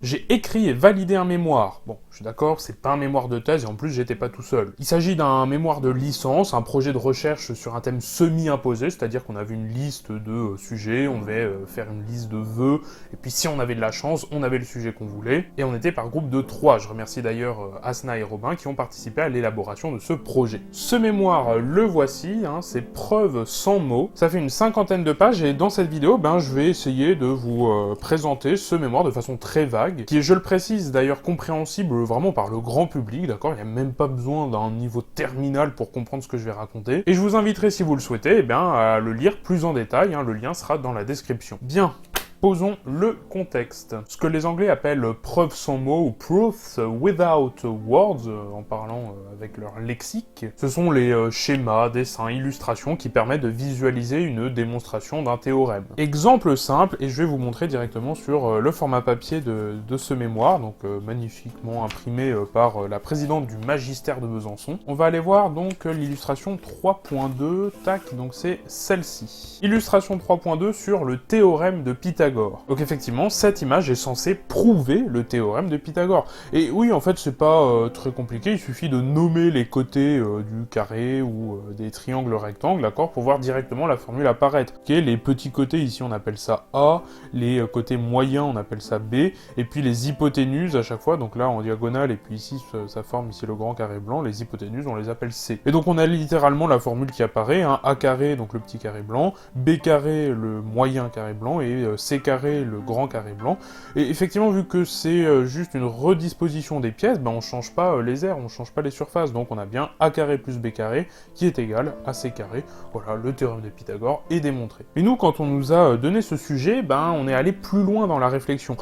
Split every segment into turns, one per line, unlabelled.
J'ai écrit et validé un mémoire. Bon, je suis d'accord, c'est pas un mémoire de thèse et en plus j'étais pas tout seul. Il s'agit d'un mémoire de licence, un projet de recherche sur un thème semi-imposé, c'est-à-dire qu'on avait une liste de sujets, on devait faire une liste de vœux, et puis si on avait de la chance, on avait le sujet qu'on voulait, et on était par groupe de 3. Je remercie d'ailleurs Asna et Robin qui ont participé à l'élaboration de ce projet. Ce mémoire, le voici, c'est preuve sans mots. Ça fait une 50aine de pages et dans cette vidéo, je vais essayer de vous présenter ce mémoire de façon très vague, qui est, je le précise, d'ailleurs compréhensible vraiment par le grand public, d'accord? Il n'y a même pas besoin d'un niveau terminal pour comprendre ce que je vais raconter. Et je vous inviterai, si vous le souhaitez, à le lire plus en détail, le lien sera dans la description. Bien. Posons le contexte. Ce que les Anglais appellent preuve sans mots ou proofs without words, en parlant avec leur lexique, ce sont les schémas, dessins, illustrations qui permettent de visualiser une démonstration d'un théorème. Exemple simple, et je vais vous montrer directement sur le format papier de ce mémoire, donc magnifiquement imprimé par la présidente du magistère de Besançon. On va aller voir donc l'illustration 3.2, tac, donc c'est celle-ci. Illustration 3.2 sur le théorème de Pythagore. Donc effectivement, cette image est censée prouver le théorème de Pythagore. Et oui, en fait, c'est pas très compliqué, il suffit de nommer les côtés du carré ou des triangles rectangles, d'accord, pour voir directement la formule apparaître. Ok, les petits côtés, ici, on appelle ça A, les côtés moyens, on appelle ça B, et puis les hypoténuses à chaque fois, donc là, en diagonale, et puis ici, ça forme ici le grand carré blanc, les hypoténuses, on les appelle C. Et donc, on a littéralement la formule qui apparaît, A carré, donc le petit carré blanc, B carré, le moyen carré blanc, et C carré, le grand carré blanc. Et effectivement, vu que c'est juste une redisposition des pièces, on change pas les aires, on change pas les surfaces, donc on a bien A carré plus B carré qui est égal à C carré. Voilà, le théorème de Pythagore est démontré. Et nous, quand on nous a donné ce sujet, on est allé plus loin dans la réflexion.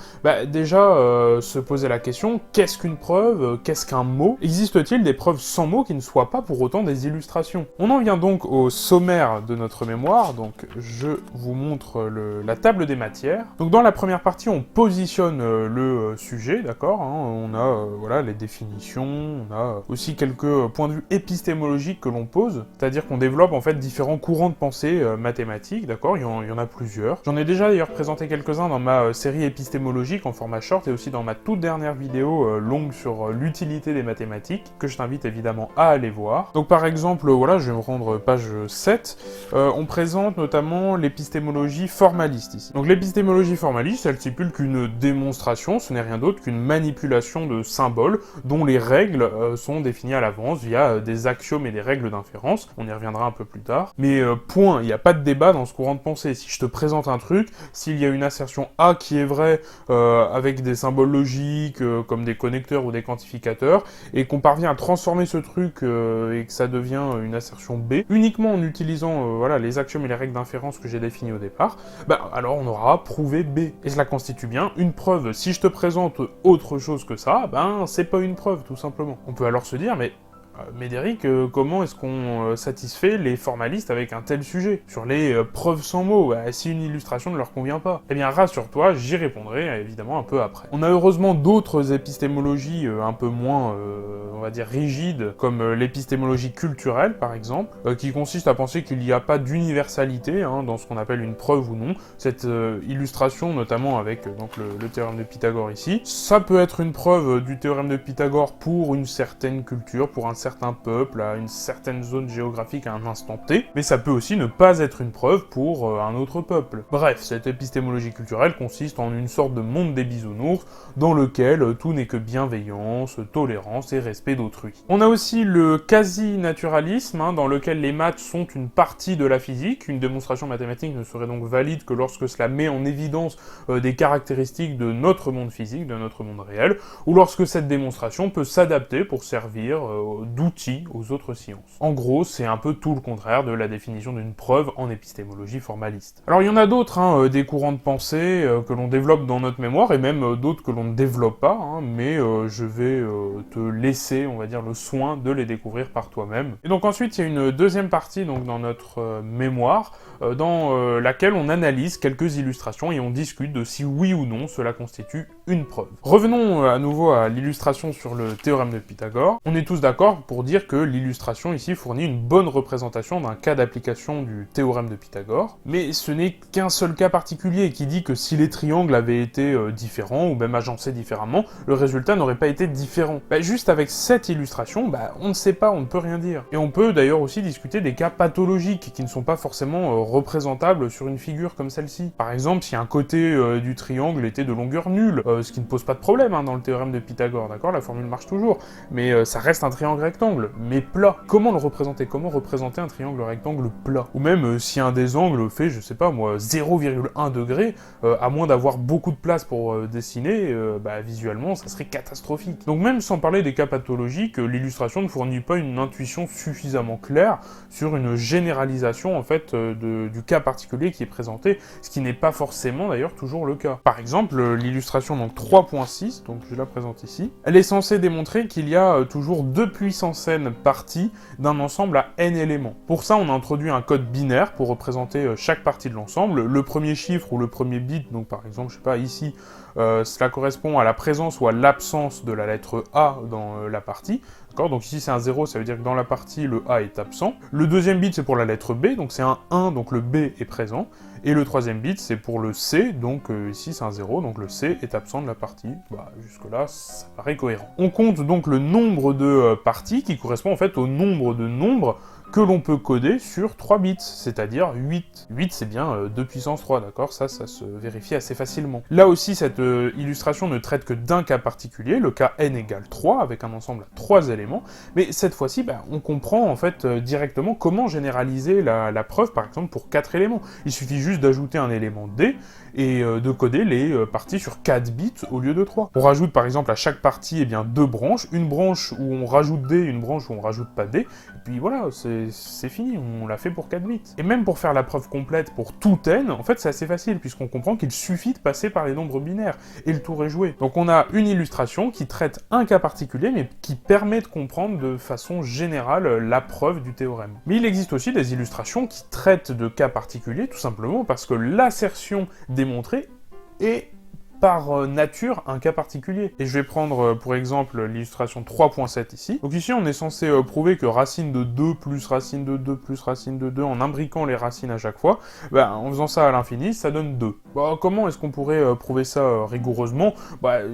Déjà, se poser la question, qu'est-ce qu'une preuve? Qu'est-ce qu'un mot? Existe-t-il des preuves sans mots qui ne soient pas pour autant des illustrations? On en vient donc au sommaire de notre mémoire, donc je vous montre la table des matières. Donc dans la première partie, on positionne le sujet, d'accord, on a voilà, les définitions, on a aussi quelques points de vue épistémologiques que l'on pose, c'est-à-dire qu'on développe en fait différents courants de pensée mathématiques, d'accord, il y en a plusieurs. J'en ai déjà d'ailleurs présenté quelques-uns dans ma série épistémologique en format short et aussi dans ma toute dernière vidéo longue sur l'utilité des mathématiques, que je t'invite évidemment à aller voir. Donc par exemple, voilà, je vais me rendre page 7, on présente notamment l'épistémologie formaliste ici. Donc l'épistémologie formaliste, elle stipule qu'une démonstration, ce n'est rien d'autre qu'une manipulation de symboles dont les règles sont définies à l'avance via des axiomes et des règles d'inférence. On y reviendra un peu plus tard. Mais point, il n'y a pas de débat dans ce courant de pensée. Si je te présente un truc, s'il y a une assertion A qui est vraie avec des symboles logiques comme des connecteurs ou des quantificateurs, et qu'on parvient à transformer ce truc et que ça devient une assertion B, uniquement en utilisant voilà, les axiomes et les règles d'inférence que j'ai définies au départ, alors on aura prouvé B. Et cela constitue bien une preuve. Si je te présente autre chose que ça, c'est pas une preuve, tout simplement. On peut alors se dire, mais Médéric, comment est-ce qu'on satisfait les formalistes avec un tel sujet? Sur les preuves sans mots, si une illustration ne leur convient pas. Eh bien, rassure-toi, j'y répondrai évidemment un peu après. On a heureusement d'autres épistémologies un peu moins, on va dire, rigides, comme l'épistémologie culturelle, par exemple, qui consiste à penser qu'il n'y a pas d'universalité dans ce qu'on appelle une preuve ou non. Cette illustration, notamment avec donc le théorème de Pythagore ici, ça peut être une preuve du théorème de Pythagore pour une certaine culture, pour un certain peuple, à une certaine zone géographique à un instant T, mais ça peut aussi ne pas être une preuve pour un autre peuple. Bref, cette épistémologie culturelle consiste en une sorte de monde des bisounours, dans lequel tout n'est que bienveillance, tolérance et respect d'autrui. On a aussi le quasi-naturalisme, dans lequel les maths sont une partie de la physique. Une démonstration mathématique ne serait donc valide que lorsque cela met en évidence des caractéristiques de notre monde physique, de notre monde réel, ou lorsque cette démonstration peut s'adapter pour servir d'outils aux autres sciences. En gros, c'est un peu tout le contraire de la définition d'une preuve en épistémologie formaliste. Alors il y en a d'autres, des courants de pensée que l'on développe dans notre mémoire, et même d'autres que l'on ne développe pas, mais je vais te laisser, on va dire, le soin de les découvrir par toi-même. Et donc ensuite, il y a une deuxième partie donc, dans notre mémoire, dans laquelle on analyse quelques illustrations et on discute de si oui ou non cela constitue une preuve. Revenons à nouveau à l'illustration sur le théorème de Pythagore. On est tous d'accord pour dire que l'illustration ici fournit une bonne représentation d'un cas d'application du théorème de Pythagore, mais ce n'est qu'un seul cas particulier qui dit que si les triangles avaient été différents, ou même agencés différemment, le résultat n'aurait pas été différent. Juste avec cette illustration, on ne sait pas, on ne peut rien dire. Et on peut d'ailleurs aussi discuter des cas pathologiques qui ne sont pas forcément représentables sur une figure comme celle-ci. Par exemple, si un côté du triangle était de longueur nulle, ce qui ne pose pas de problème dans le théorème de Pythagore, d'accord, la formule marche toujours, mais ça reste un triangle rectangle, mais plat. Comment le représenter? Comment représenter un triangle rectangle plat? Ou même si un des angles fait, je sais pas moi, 0,1 degré, à moins d'avoir beaucoup de place pour dessiner, visuellement ça serait catastrophique. Donc même sans parler des cas pathologiques, l'illustration ne fournit pas une intuition suffisamment claire sur une généralisation en fait du cas particulier qui est présenté, ce qui n'est pas forcément d'ailleurs toujours le cas. Par exemple, l'illustration donc 3.6, donc je la présente ici, elle est censée démontrer qu'il y a toujours 2 puissances n parties d'un ensemble à n éléments. Pour ça, on a introduit un code binaire pour représenter chaque partie de l'ensemble. Le premier chiffre ou le premier bit, donc par exemple, je sais pas, ici, cela correspond à la présence ou à l'absence de la lettre A dans la partie. Donc ici c'est un 0, ça veut dire que dans la partie, le A est absent. Le deuxième bit, c'est pour la lettre B, donc c'est un 1, donc le B est présent. Et le troisième bit, c'est pour le C, donc ici c'est un 0, donc le C est absent de la partie. Jusque-là, ça paraît cohérent. On compte donc le nombre de parties qui correspond en fait au nombre de nombres que l'on peut coder sur 3 bits, c'est-à-dire 8. 8, c'est bien 2 puissance 3, d'accord? Ça se vérifie assez facilement. Là aussi, cette illustration ne traite que d'un cas particulier, le cas n égale 3, avec un ensemble à 3 éléments, mais cette fois-ci, on comprend en fait directement comment généraliser la preuve, par exemple, pour 4 éléments. Il suffit juste d'ajouter un élément D, et de coder les parties sur 4 bits au lieu de 3. On rajoute par exemple à chaque partie 2 branches, une branche où on rajoute D, une branche où on rajoute pas D, et puis voilà, c'est fini, on l'a fait pour 4 bits. Et même pour faire la preuve complète pour tout n, en fait c'est assez facile, puisqu'on comprend qu'il suffit de passer par les nombres binaires, et le tour est joué. Donc on a une illustration qui traite un cas particulier, mais qui permet de comprendre de façon générale la preuve du théorème. Mais il existe aussi des illustrations qui traitent de cas particuliers, tout simplement parce que l'assertion démontrée est par nature un cas particulier. Et je vais prendre pour exemple l'illustration 3.7 ici. Donc ici on est censé prouver que racine de 2 plus racine de 2 plus racine de 2 en imbriquant les racines à chaque fois, en faisant ça à l'infini, ça donne 2. Comment est-ce qu'on pourrait prouver ça rigoureusement?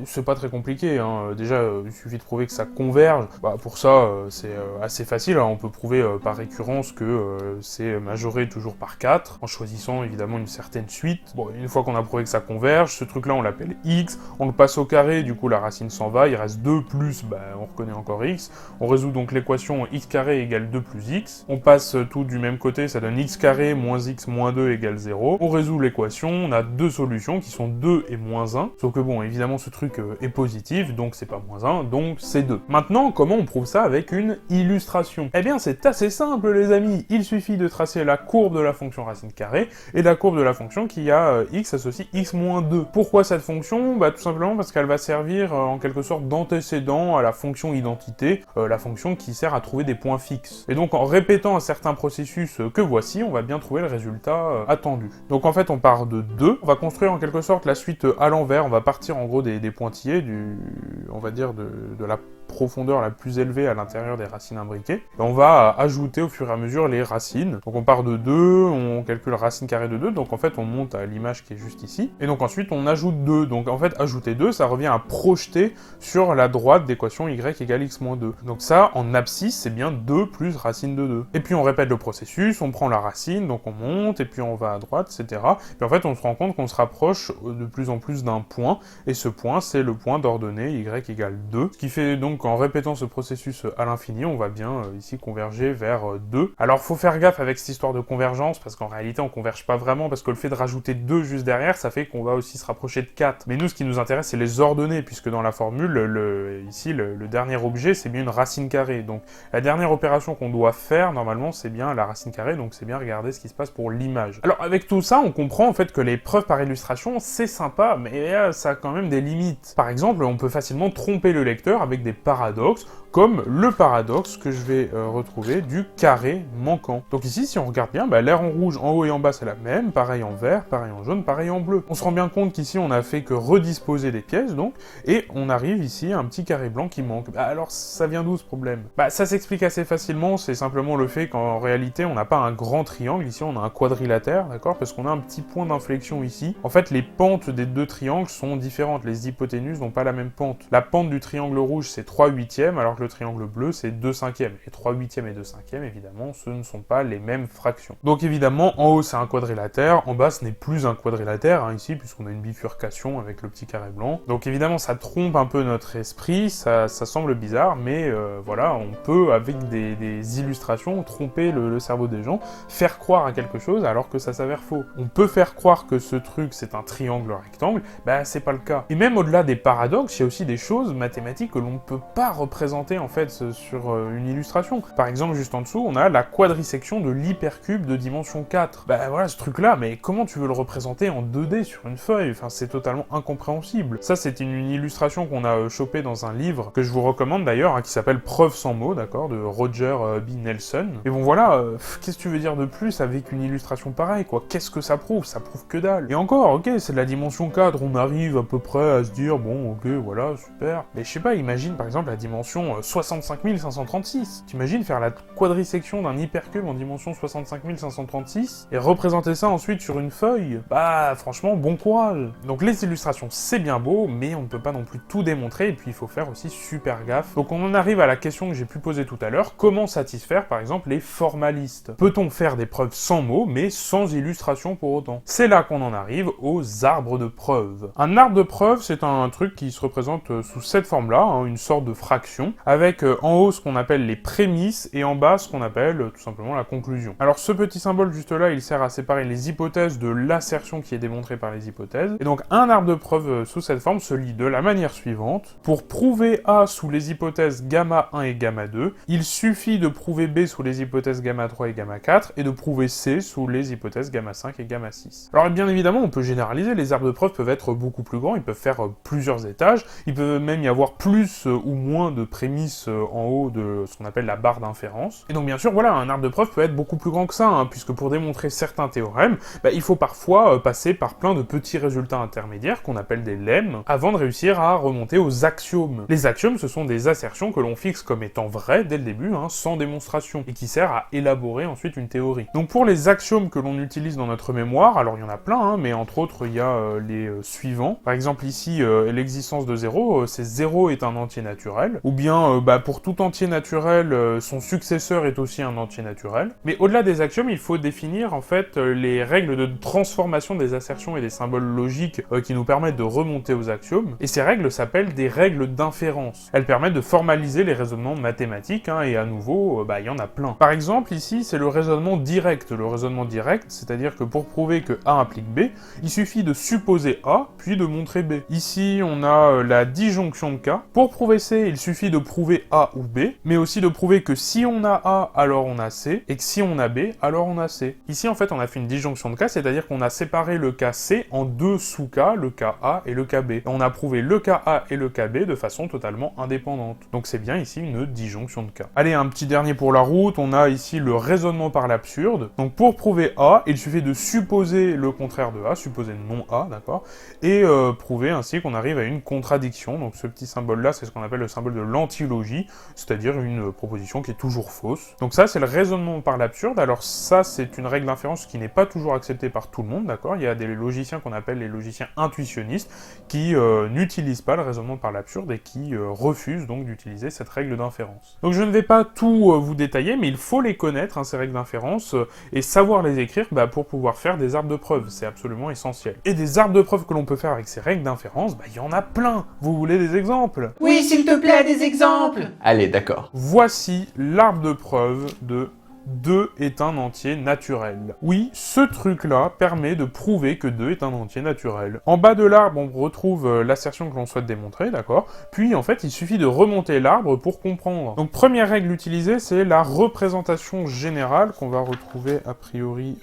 C'est pas très compliqué, déjà il suffit de prouver que ça converge. Pour ça c'est assez facile, on peut prouver par récurrence que c'est majoré toujours par 4, en choisissant évidemment une certaine suite. Une fois qu'on a prouvé que ça converge, ce truc là on l'appelle x, on le passe au carré, du coup la racine s'en va, il reste 2 plus, on reconnaît encore x, on résout donc l'équation x carré égale 2 plus x, on passe tout du même côté, ça donne x carré moins x moins 2 égale 0, on résout l'équation, on a deux solutions qui sont 2 et moins 1, sauf que évidemment ce truc est positif, donc c'est pas moins 1, donc c'est 2. Maintenant, comment on prouve ça avec une illustration? Eh bien c'est assez simple les amis, il suffit de tracer la courbe de la fonction racine carrée, et la courbe de la fonction qui a x associe x moins 2. Pourquoi cette fonction? Tout simplement parce qu'elle va servir en quelque sorte d'antécédent à la fonction identité, la fonction qui sert à trouver des points fixes. Et donc en répétant un certain processus que voici, on va bien trouver le résultat attendu. Donc en fait on part de 2, on va construire en quelque sorte la suite à l'envers, on va partir en gros des pointillés, on va dire de la profondeur la plus élevée à l'intérieur des racines imbriquées. Et on va ajouter au fur et à mesure les racines. Donc on part de 2, on calcule racine carrée de 2, donc en fait on monte à l'image qui est juste ici. Et donc ensuite on ajoute 2, donc en fait ajouter 2, ça revient à projeter sur la droite d'équation y égale x moins 2. Donc ça, en abscisse, c'est bien 2 plus racine de 2. Et puis on répète le processus, on prend la racine, donc on monte, et puis on va à droite, etc. Puis en fait on se rend compte qu'on se rapproche de plus en plus d'un point, et ce point c'est le point d'ordonnée y égale 2, ce qui fait donc qu'en répétant ce processus à l'infini, on va bien ici converger vers 2. Alors faut faire gaffe avec cette histoire de convergence, parce qu'en réalité on converge pas vraiment, parce que le fait de rajouter 2 juste derrière, ça fait qu'on va aussi se rapprocher de 4. Mais nous ce qui nous intéresse c'est les ordonnées, puisque dans la formule, ici le dernier objet c'est bien une racine carrée. Donc la dernière opération qu'on doit faire normalement c'est bien la racine carrée, donc c'est bien regarder ce qui se passe pour l'image. Alors avec tout ça on comprend en fait que les preuves par illustration c'est sympa, mais ça a quand même des limites. Par exemple on peut facilement tromper le lecteur avec des paradoxes, comme le paradoxe que je vais retrouver du carré manquant. Donc ici, si on regarde bien, l'aire en rouge en haut et en bas c'est la même, pareil en vert, pareil en jaune, pareil en bleu. On se rend bien compte qu'ici on a fait que redisposer des pièces donc, et on arrive ici à un petit carré blanc qui manque. Alors ça vient d'où ce problème? Ça s'explique assez facilement, c'est simplement le fait qu'en réalité on n'a pas un grand triangle, ici on a un quadrilatère, d'accord? Parce qu'on a un petit point d'inflexion ici. En fait les pentes des deux triangles sont différentes, les hypoténuses n'ont pas la même pente. La pente du triangle rouge c'est 3/8, alors que le triangle bleu c'est 2/5. Et 3/8 et 2/5, évidemment, ce ne sont pas les mêmes fractions. Donc évidemment, en haut c'est un quadrilatère, en bas ce n'est plus un quadrilatère, ici, puisqu'on a une bifurcation avec le petit carré blanc. Donc évidemment, ça trompe un peu notre esprit, ça semble bizarre, mais voilà, on peut, avec des illustrations, tromper le cerveau des gens, faire croire à quelque chose alors que ça s'avère faux. On peut faire croire que ce truc c'est un triangle rectangle, c'est pas le cas. Et même au-delà des paradoxes, il y a aussi des choses mathématiques que l'on ne peut pas représenter en fait sur une illustration. Par exemple, juste en dessous, on a la quadrisection de l'hypercube de dimension 4. Voilà, ce truc-là, mais comment tu veux le représenter en 2D sur une feuille? Enfin, c'est totalement incompréhensible. Ça, c'est une illustration qu'on a chopée dans un livre, que je vous recommande d'ailleurs, qui s'appelle Preuve sans mots, d'accord, de Roger B. Nelson. Et bon, voilà, qu'est-ce que tu veux dire de plus avec une illustration pareille, quoi? Qu'est-ce que ça prouve? Ça prouve que dalle. Et encore, ok, c'est de la dimension 4, on arrive à peu près à se dire, bon, ok, voilà, super. Mais je sais pas, imagine par exemple la dimension 65 536. T'imagines faire la quadrisection d'un hypercube en dimension 65 536 et représenter ça ensuite sur une feuille? Franchement, bon courage. Donc les illustrations, c'est bien beau, mais on ne peut pas non plus tout démontrer, et puis il faut faire aussi super gaffe. Donc on en arrive à la question que j'ai pu poser tout à l'heure, comment satisfaire par exemple les formalistes? Peut-on faire des preuves sans mots, mais sans illustration pour autant? C'est là qu'on en arrive aux arbres de preuves. Un arbre de preuve, c'est un truc qui se représente sous cette forme-là, une sorte de fraction, avec en haut ce qu'on appelle les prémices, et en bas ce qu'on appelle tout simplement la conclusion. Alors ce petit symbole juste là, il sert à séparer les hypothèses de l'assertion qui est démontrée par les hypothèses. Et donc un arbre de preuve sous cette forme se lit de la manière suivante. Pour prouver A sous les hypothèses gamma 1 et gamma 2, il suffit de prouver B sous les hypothèses gamma 3 et gamma 4, et de prouver C sous les hypothèses gamma 5 et gamma 6. Alors bien évidemment, on peut généraliser, les arbres de preuve peuvent être beaucoup plus grands, ils peuvent faire plusieurs étages, il peut même y avoir plus ou moins de prémices en haut de ce qu'on appelle la barre d'inférence. Et donc bien sûr, voilà, un arbre de preuve peut être beaucoup plus grand que ça, puisque pour démontrer certains théorèmes, il faut parfois passer par plein de petits résultats intermédiaires qu'on appelle des lemmes, avant de réussir à remonter aux axiomes. Les axiomes, ce sont des assertions que l'on fixe comme étant vraies dès le début, sans démonstration, et qui servent à élaborer ensuite une théorie. Donc pour les axiomes que l'on utilise dans notre mémoire, alors il y en a plein, mais entre autres il y a les suivants. Par exemple ici, l'existence de 0, c'est 0 est un entier naturel, ou bien pour tout entier naturel, son successeur est aussi un entier naturel. Mais au-delà des axiomes, il faut définir en fait les règles de transformation des assertions et des symboles logiques qui nous permettent de remonter aux axiomes, et ces règles s'appellent des règles d'inférence. Elles permettent de formaliser les raisonnements mathématiques, et à nouveau, il y en a plein. Par exemple, ici, c'est le raisonnement direct. Le raisonnement direct, c'est-à-dire que pour prouver que A implique B, il suffit de supposer A, puis de montrer B. Ici, on a la disjonction de K. Pour prouver C, il suffit de prouver A ou B, mais aussi de prouver que si on a A, alors on a C, et que si on a B, alors on a C. Ici, en fait, on a fait une disjonction de K, c'est-à-dire qu'on a séparé le cas C en deux sous-cas, le cas A et le cas B. Et on a prouvé le cas A et le cas B de façon totalement indépendante. Donc c'est bien ici une disjonction de K. Allez, un petit dernier pour la route, on a ici le raisonnement par l'absurde. Donc pour prouver A, il suffit de supposer le contraire de A, supposer non A, d'accord, et prouver ainsi qu'on arrive à une contradiction. Donc ce petit symbole-là, c'est ce qu'on appelle le symbole de l'antilogie, c'est-à-dire une proposition qui est toujours fausse. Donc ça, c'est le raisonnement par l'absurde. Alors ça, c'est une règle d'inférence qui n'est pas toujours acceptée par tout le monde, d'accord. Il y a des logiciens qu'on appelle les logiciens intuitionnistes qui n'utilisent pas le raisonnement par l'absurde et qui refusent donc d'utiliser cette règle d'inférence. Donc je ne vais pas tout vous détailler, mais il faut les connaître, ces règles d'inférence, et savoir les écrire pour pouvoir faire des arbres de preuve. C'est absolument essentiel. Et des arbres de preuve que l'on peut faire avec ces règles d'inférence, il y en a plein. Vous voulez des exemples?
Oui, s'il te plaît, des exemples.
Allez, d'accord.
Voici l'arbre de preuve de 2 est un entier naturel. Oui, ce truc-là permet de prouver que 2 est un entier naturel. En bas de l'arbre, on retrouve l'assertion que l'on souhaite démontrer, d'accord? Puis, en fait, il suffit de remonter l'arbre pour comprendre. Donc, première règle utilisée, c'est la représentation générale qu'on va retrouver a priori,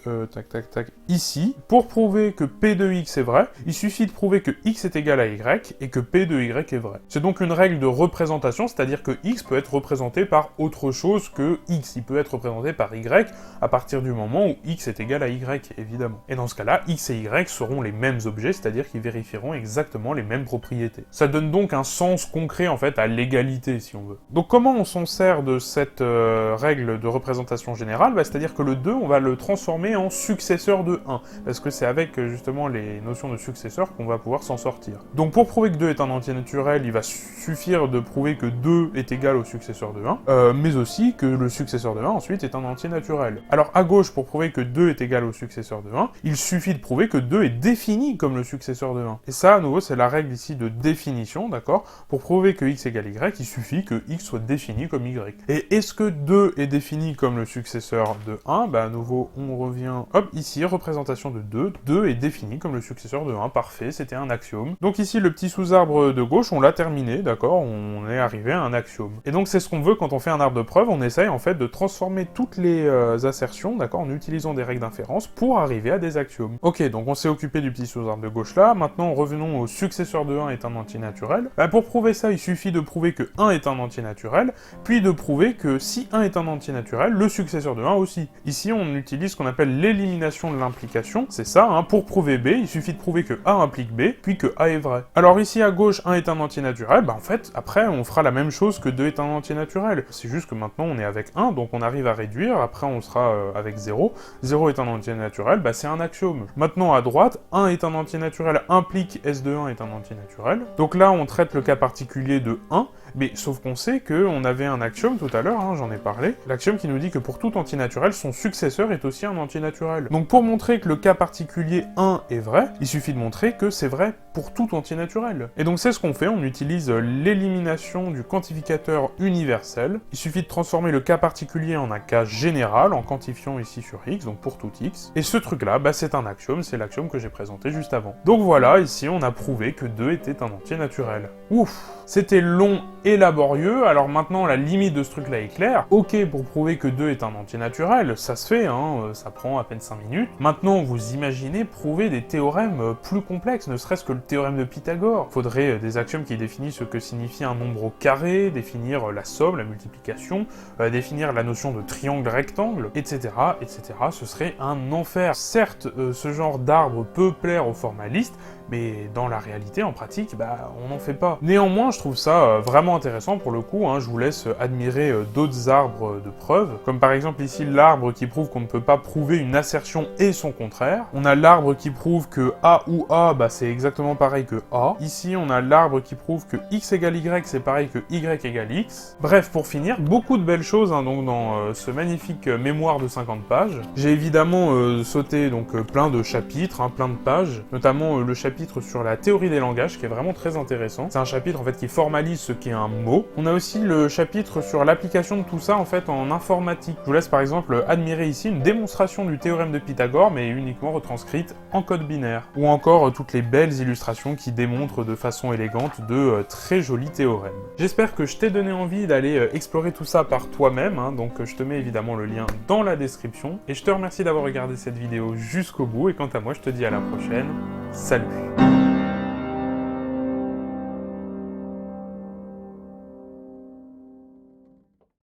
ici. Pour prouver que P de X est vrai, il suffit de prouver que X est égal à Y et que P de Y est vrai. C'est donc une règle de représentation, c'est-à-dire que X peut être représenté par autre chose que X. Il peut être représenté par Y à partir du moment où X est égal à Y, évidemment. Et dans ce cas-là, X et Y seront les mêmes objets, c'est-à-dire qu'ils vérifieront exactement les mêmes propriétés. Ça donne donc un sens concret, en fait, à l'égalité, si on veut. Donc comment on s'en sert de cette règle de représentation générale? C'est-à-dire que le 2, on va le transformer en successeur de 1, parce que c'est avec, justement, les notions de successeur qu'on va pouvoir s'en sortir. Donc pour prouver que 2 est un entier naturel, il va suffire de prouver que 2 est égal au successeur de 1, mais aussi que le successeur de 1, ensuite, est un entier naturel. Alors à gauche, pour prouver que 2 est égal au successeur de 1, il suffit de prouver que 2 est défini comme le successeur de 1. Et ça, à nouveau, c'est la règle ici de définition, d'accord? Pour prouver que x égale y, il suffit que x soit défini comme y. Et est-ce que 2 est défini comme le successeur de 1? Bah à nouveau, on revient, hop, ici, représentation de 2. 2 est défini comme le successeur de 1, parfait, c'était un axiome. Donc ici, le petit sous-arbre de gauche, on l'a terminé, d'accord? On est arrivé à un axiome. Et donc c'est ce qu'on veut quand on fait un arbre de preuve, on essaye en fait de transformer toutes les assertions, d'accord, en utilisant des règles d'inférence pour arriver à des axiomes. Ok, donc on s'est occupé du petit sous-arbre de gauche là, maintenant revenons au successeur de 1 est un entier naturel. Bah, pour prouver ça, il suffit de prouver que 1 est un entier naturel, puis de prouver que si 1 est un entier naturel, le successeur de 1 aussi. Ici, on utilise ce qu'on appelle l'élimination de l'implication, c'est ça, hein, pour prouver B, il suffit de prouver que A implique B, puis que A est vrai. Alors ici à gauche, 1 est un entier naturel, bah en fait, après, on fera la même chose que 2 est un entier naturel. C'est juste que maintenant, on est avec 1, donc on arrive à réduire, après on sera avec 0. 0 est un entier naturel, bah c'est un axiome. Maintenant, à droite, 1 est un entier naturel implique S de 1 est un entier naturel. Donc là, on traite le cas particulier de 1, mais sauf qu'on sait qu'on avait un axiome tout à l'heure, hein, j'en ai parlé, l'axiome qui nous dit que pour tout entier naturel, son successeur est aussi un entier naturel. Donc pour montrer que le cas particulier 1 est vrai, il suffit de montrer que c'est vrai pour tout entier naturel. Et donc c'est ce qu'on fait, on utilise l'élimination du quantificateur universel. Il suffit de transformer le cas particulier en un cas général, en quantifiant ici sur x, donc pour tout x. Et ce truc-là, bah, c'est un axiome, c'est l'axiome que j'ai présenté juste avant. Donc voilà, ici on a prouvé que 2 était un entier naturel. Ouf, c'était long et laborieux, alors maintenant la limite de ce truc-là est claire. Ok, pour prouver que 2 est un entier naturel, ça se fait, hein, ça prend à peine 5 minutes. Maintenant, vous imaginez prouver des théorèmes plus complexes, ne serait-ce que le théorème de Pythagore. Faudrait des axiomes qui définissent ce que signifie un nombre au carré, définir la somme, la multiplication, définir la notion de triangle rectangle, etc., etc. Ce serait un enfer. Certes, ce genre d'arbre peut plaire aux formalistes, mais dans la réalité, en pratique, bah, on n'en fait pas. Néanmoins, je trouve ça vraiment intéressant pour le coup, hein. Je vous laisse admirer d'autres arbres de preuve, comme par exemple ici l'arbre qui prouve qu'on ne peut pas prouver une assertion et son contraire. On a l'arbre qui prouve que A ou A, bah, c'est exactement pareil que A. Ici, on a l'arbre qui prouve que X égale Y, c'est pareil que Y égale X. Bref, pour finir, beaucoup de belles choses hein, donc, dans ce magnifique mémoire de 50 pages. J'ai évidemment sauté donc plein de chapitres, hein, plein de pages, notamment le chapitre sur la théorie des langages, qui est vraiment très intéressant. C'est un chapitre en fait qui formalise ce qu'est un mot. On a aussi le chapitre sur l'application de tout ça en fait en informatique. Je vous laisse par exemple admirer ici une démonstration du théorème de Pythagore, mais uniquement retranscrite en code binaire. Ou encore toutes les belles illustrations qui démontrent de façon élégante de très jolis théorèmes. J'espère que je t'ai donné envie d'aller explorer tout ça par toi-même, hein, donc je te mets évidemment le lien dans la description. Et je te remercie d'avoir regardé cette vidéo jusqu'au bout, et quant à moi, je te dis à la prochaine. Salut!